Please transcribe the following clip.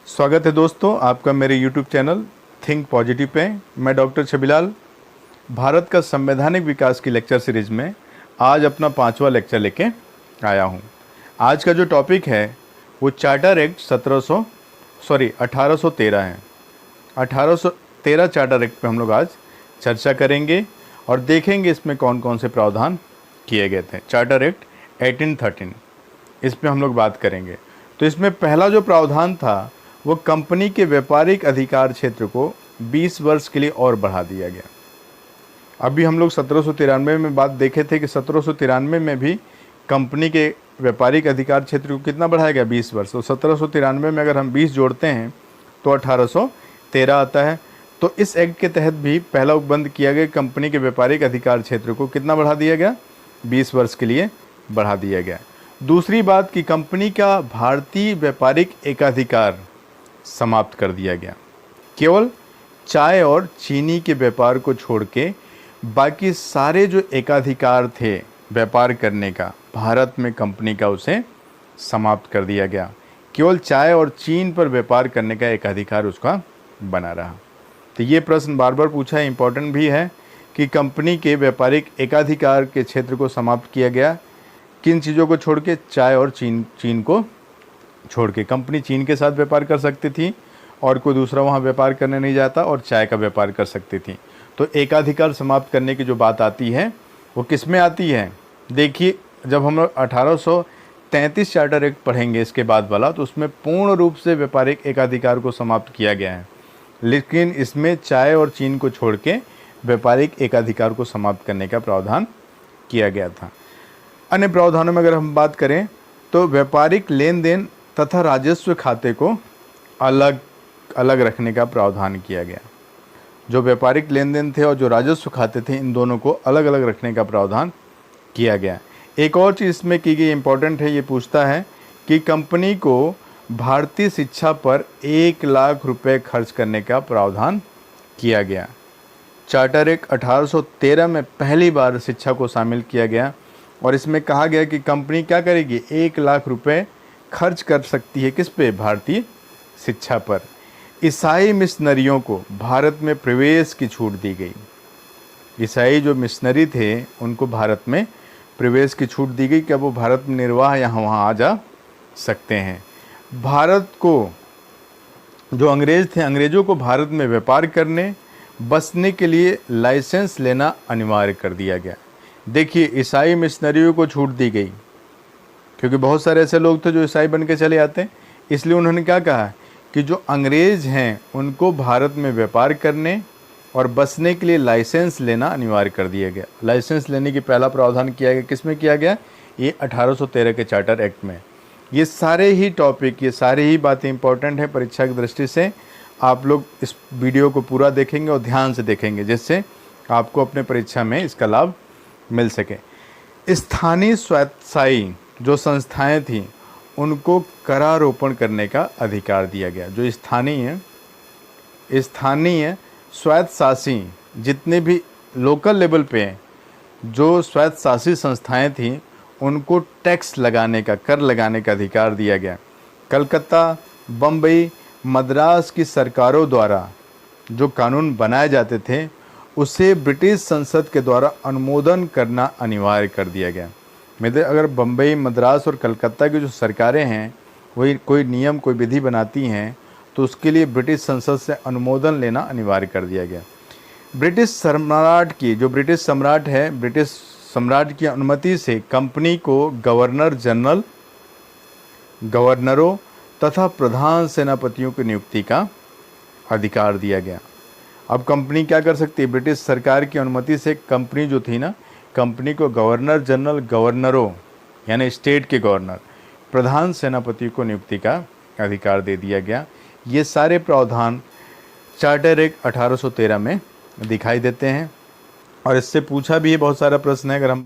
स्वागत है दोस्तों आपका मेरे YouTube channel think positive pay. मैं डॉक्टर छबिलाल भारत का संवैधानिक विकास की लेक्चर सीरीज में आज अपना 5वां लेक्चर लेके आया हूँ। आज का जो टॉपिक है वो चार्टर एक्ट 1813 है। 1813 चार्टर एक्ट पे हम लोग आज चर्चा करेंगे और देखेंगे इसमें कौन कौन से प्रावधान किए गए थे। चार्टर एक्ट 1813 इस पे हम लोग बात करेंगे। तो इसमें पहला जो प्रावधान था वो कंपनी के व्यापारिक अधिकार क्षेत्र को 20 वर्ष के लिए और बढ़ा दिया गया। अभी हम लोग 1793 में बात देखे थे कि 1793 में भी कंपनी के व्यापारिक अधिकार क्षेत्र को कितना बढ़ाया गया, 20 वर्ष। तो 1793 में अगर हम 20 जोड़ते हैं तो 1813 आता है। तो इस एक्ट के तहत भी पहला उपबंध किया गया, कंपनी के व्यापारिक अधिकार क्षेत्र को कितना बढ़ा दिया गया, 20 वर्ष के लिए बढ़ा दिया गया। दूसरी बात कि कंपनी का भारतीय व्यापारिक एकाधिकार समाप्त कर दिया गया। केवल चाय और चीनी के व्यापार को छोड़ के बाकी सारे जो एकाधिकार थे व्यापार करने का भारत में कंपनी का, उसे समाप्त कर दिया गया। केवल चाय और चीन पर व्यापार करने का एकाधिकार उसका बना रहा। तो ये प्रश्न बार बार पूछा है, इम्पोर्टेंट भी है कि कंपनी के व्यापारिक एकाधिकार के क्षेत्र को समाप्त किया गया। किन चीज़ों को छोड़ के, चाय और चीन को छोड़ के। कंपनी चीन के साथ व्यापार कर सकती थी और कोई दूसरा वहाँ व्यापार करने नहीं जाता, और चाय का व्यापार कर सकती थी। तो एकाधिकार समाप्त करने की जो बात आती है वो किस में आती है, देखिए जब हम लोग 1833 चार्टर एक्ट पढ़ेंगे इसके बाद वाला, तो उसमें पूर्ण रूप से व्यापारिक एकाधिकार को समाप्त किया गया है। लेकिन इसमें चाय और चीन को छोड़ के व्यापारिक एकाधिकार को समाप्त करने का प्रावधान किया गया था। अन्य प्रावधानों में अगर हम बात करें तो व्यापारिक लेन देन तथा राजस्व खाते को अलग अलग रखने का प्रावधान किया गया। जो व्यापारिक लेन देन थे और जो राजस्व खाते थे, इन दोनों को अलग अलग रखने का प्रावधान किया गया। एक और चीज़ इसमें की गई इम्पोर्टेंट है, ये पूछता है कि कंपनी को भारतीय शिक्षा पर 1 लाख रुपए खर्च करने का प्रावधान किया गया। चार्टर एक्ट 1813 में पहली बार शिक्षा को शामिल किया गया और इसमें कहा गया कि कंपनी क्या करेगी, 1 लाख रुपए खर्च कर सकती है किस पे, भारतीय शिक्षा पर। ईसाई मिशनरियों को भारत में प्रवेश की छूट दी गई। ईसाई जो मिशनरी थे उनको भारत में प्रवेश की छूट दी गई कि अब वो भारत में निर्वाह यहाँ वहाँ आ जा सकते हैं। भारत को जो अंग्रेज़ थे, अंग्रेज़ों को भारत में व्यापार करने बसने के लिए लाइसेंस लेना अनिवार्य कर दिया गया। देखिए ईसाई मिशनरियों को छूट दी गई क्योंकि बहुत सारे ऐसे लोग थे जो ईसाई बन के चले आते हैं। इसलिए उन्होंने क्या कहा कि जो अंग्रेज़ हैं उनको भारत में व्यापार करने और बसने के लिए लाइसेंस लेना अनिवार्य कर दिया गया। लाइसेंस लेने की पहला प्रावधान किया गया, किस में किया गया, ये 1813 के चार्टर एक्ट में। ये सारे ही टॉपिक, ये सारी ही बातें इंपॉर्टेंट हैं परीक्षा की दृष्टि से। आप लोग इस वीडियो को पूरा देखेंगे और ध्यान से देखेंगे जिससे आपको अपने परीक्षा में इसका लाभ मिल सके। स्थानीय स्वायत्तशासी जो संस्थाएं थीं उनको करारोपण करने का अधिकार दिया गया। जो स्थानीय स्वायत्तशासी जितने भी लोकल लेवल पे जो स्वायत्तशासी संस्थाएं थीं उनको टैक्स लगाने का, कर लगाने का अधिकार दिया गया। कलकत्ता, बम्बई, मद्रास की सरकारों द्वारा जो कानून बनाए जाते थे उसे ब्रिटिश संसद के द्वारा अनुमोदन करना अनिवार्य कर दिया गया। अगर बम्बई, मद्रास और कलकत्ता की जो सरकारें हैं वही कोई नियम, कोई विधि बनाती हैं तो उसके लिए ब्रिटिश संसद से अनुमोदन लेना अनिवार्य कर दिया गया। ब्रिटिश सम्राट की, जो ब्रिटिश सम्राट है, ब्रिटिश सम्राट की अनुमति से कंपनी को गवर्नर जनरल, गवर्नरों तथा प्रधान सेनापतियों की नियुक्ति का अधिकार दिया गया। अब कंपनी क्या कर सकती है, ब्रिटिश सरकार की अनुमति से कंपनी जो थी ना, कंपनी को गवर्नर जनरल, गवर्नरों यानी स्टेट के गवर्नर, प्रधान सेनापति को नियुक्ति का अधिकार दे दिया गया। ये सारे प्रावधान चार्टर एक्ट 1813 में दिखाई देते हैं और इससे पूछा भी है, बहुत सारा प्रश्न है। अगर हम